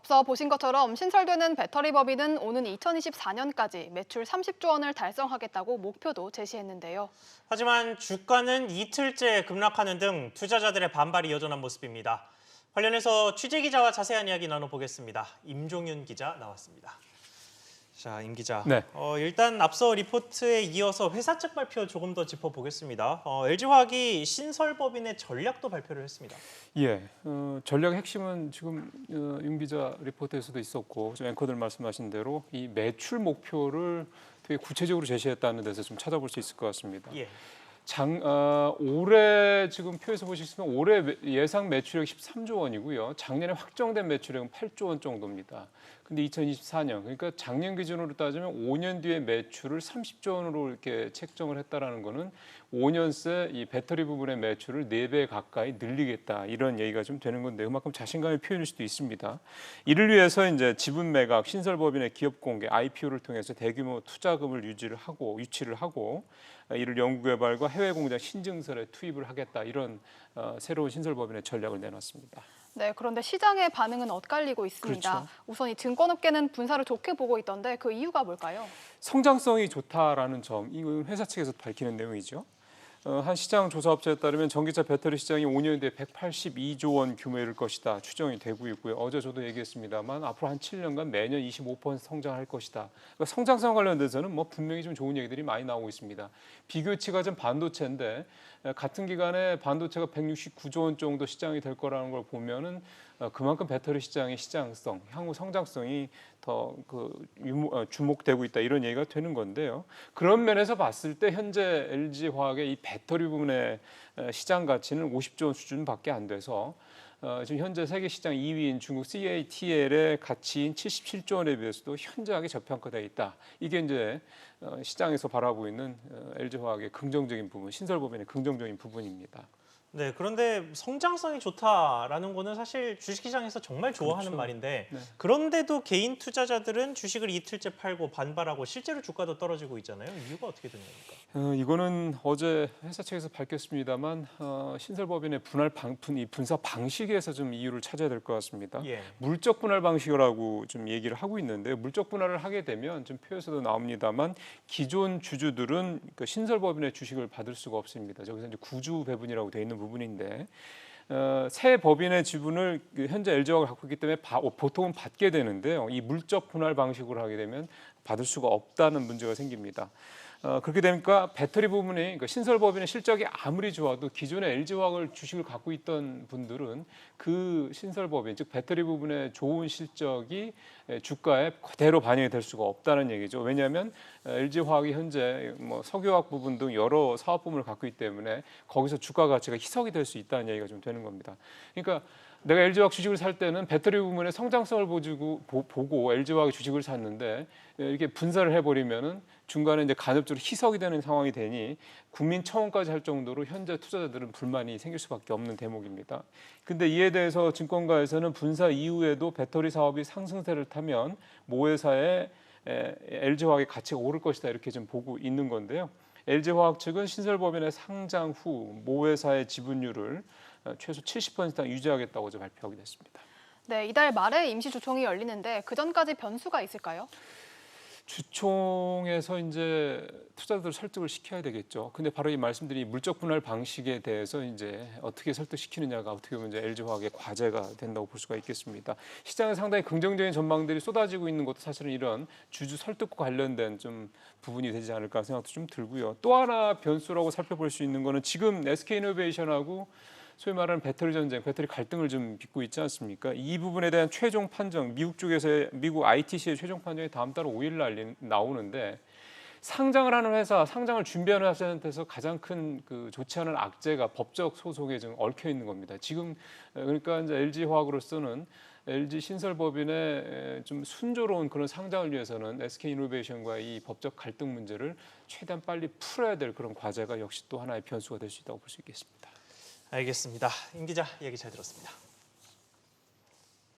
앞서 보신 것처럼 신설되는 배터리 법인은 오는 2024년까지 매출 30조 원을 달성하겠다고 목표도 제시했는데요. 하지만 주가는 이틀째 급락하는 등 투자자들의 반발이 여전한 모습입니다. 관련해서 취재 기자와 자세한 이야기 나눠보겠습니다. 임종윤 기자 나왔습니다. 자, 임 기자. 네. 일단 앞서 리포트에 이어서 회사 측 발표 조금 더 짚어보겠습니다. LG화학이 신설법인의 전략도 발표를 했습니다. 예, 전략 핵심은 지금 윤 기자 리포트에서도 있었고 좀 앵커들 말씀하신 대로 이 매출 목표를 되게 구체적으로 제시했다는 데서 좀 찾아볼 수 있을 것 같습니다. 예. 올해 지금 표에서 보시면 올해 예상 매출액 13조 원이고요. 작년에 확정된 매출액은 8조 원 정도입니다. 근데 2024년, 그러니까 작년 기준으로 따지면 5년 뒤에 매출을 30조 원으로 이렇게 책정을 했다라는 거는 5년 새 이 배터리 부분의 매출을 4배 가까이 늘리겠다 이런 얘기가 좀 되는 건데 그만큼 자신감의 표현일 수도 있습니다. 이를 위해서 이제 지분 매각, 신설법인의 기업 공개, IPO를 통해서 대규모 투자금을 유치를 하고 이를 연구개발과 해외 공장 신증설에 투입을 하겠다 이런 새로운 신설법인의 전략을 내놨습니다. 네, 그런데 시장의 반응은 엇갈리고 있습니다. 그렇죠. 우선 이 증권업계는 분사를 좋게 보고 있던데 그 이유가 뭘까요? 성장성이 좋다라는 점, 이건 회사 측에서 밝히는 내용이죠. 한 시장 조사업체에 따르면 전기차 배터리 시장이 5년 뒤에 182조 원 규모에 이를 것이다 추정이 되고 있고요. 어제 저도 얘기했습니다만 앞으로 한 7년간 매년 25% 성장할 것이다. 그러니까 성장성 관련돼서는 뭐 분명히 좀 좋은 얘기들이 많이 나오고 있습니다. 비교치가 좀 반도체인데 같은 기간에 반도체가 169조 원 정도 시장이 될 거라는 걸 보면은 그만큼 배터리 시장의 시장성, 향후 성장성이 더 주목되고 있다 이런 얘기가 되는 건데요. 그런 면에서 봤을 때 현재 LG화학의 이 배터리 부분의 시장 가치는 50조 원 수준밖에 안 돼서 지금 현재 세계 시장 2위인 중국 CATL의 가치인 77조 원에 비해서도 현저하게 저평가되어 있다. 이게 이제 시장에서 바라보고 있는 LG화학의 긍정적인 부분, 신설법인의 긍정적인 부분입니다. 네, 그런데 성장성이 좋다라는 거는 사실 주식시장에서 정말 좋아하는 그렇죠. 말인데 네. 그런데도 개인 투자자들은 주식을 이틀째 팔고 반발하고 실제로 주가도 떨어지고 있잖아요. 이유가 어떻게 된 겁니까? 이거는 어제 회사 측에서 밝혔습니다만 신설법인의 분사 방식에서 좀 이유를 찾아야 될 것 같습니다. 예. 물적 분할 방식이라고 좀 얘기를 하고 있는데 물적 분할을 하게 되면 좀 표에서도 나옵니다만 기존 주주들은 그 신설법인의 주식을 받을 수가 없습니다. 저기서 이제 구주 배분이라고 되어 있는 부분인데 새 법인의 지분을 현재 LG화학이 갖고 있기 때문에 보통은 받게 되는데요. 이 물적 분할 방식으로 하게 되면 받을 수가 없다는 문제가 생깁니다. 그렇게 되니까 배터리 부분이 그러니까 신설법인의 실적이 아무리 좋아도 기존에 LG화학을 주식을 갖고 있던 분들은 그 신설법인 즉 배터리 부분의 좋은 실적이 주가에 그대로 반영이 될 수가 없다는 얘기죠. 왜냐하면 LG화학이 현재 뭐 석유화학 부분 등 여러 사업 부문을 갖고 있기 때문에 거기서 주가 가치가 희석이 될 수 있다는 얘기가 좀 되는 겁니다. 그러니까 내가 LG화학 주식을 살 때는 배터리 부분의 성장성을 보고 LG화학의 주식을 샀는데 이렇게 분사를 해버리면은 중간에 이제 간접적으로 희석이 되는 상황이 되니 국민 청원까지 할 정도로 현재 투자자들은 불만이 생길 수밖에 없는 대목입니다. 근데 이에 대해서 증권가에서는 분사 이후에도 배터리 사업이 상승세를 타면 모 회사의 LG화학의 가치가 오를 것이다 이렇게 좀 보고 있는 건데요. LG화학 측은 신설법인의 상장 후 모 회사의 지분율을 최소 70% 이상 유지하겠다고 어제 발표하게 됐습니다. 네, 이달 말에 임시주총이 열리는데 그 전까지 변수가 있을까요? 주총에서 이제 투자자들 설득을 시켜야 되겠죠. 근데 바로 이 말씀드린 물적 분할 방식에 대해서 이제 어떻게 설득시키느냐가 어떻게 보면 이제 LG화학의 과제가 된다고 볼 수가 있겠습니다. 시장에 상당히 긍정적인 전망들이 쏟아지고 있는 것도 사실은 이런 주주 설득과 관련된 좀 부분이 되지 않을까 생각도 좀 들고요. 또 하나 변수라고 살펴볼 수 있는 거는 지금 SK이노베이션하고 소위 말하는 배터리 전쟁, 배터리 갈등을 좀 빚고 있지 않습니까? 이 부분에 대한 최종 판정, 미국 ITC의 최종 판정이 다음 달 5일 날 나오는데 상장을 하는 회사, 상장을 준비하는 회사한테서 가장 큰 그 좋지 않은 악재가 법적 소송에 좀 얽혀 있는 겁니다. 지금 그러니까 이제 LG화학으로서는 LG 신설법인의 좀 순조로운 그런 상장을 위해서는 SK이노베이션과 이 법적 갈등 문제를 최대한 빨리 풀어야 될 그런 과제가 역시 또 하나의 변수가 될 수 있다고 볼 수 있겠습니다. 알겠습니다. 임 기자 얘기 잘 들었습니다.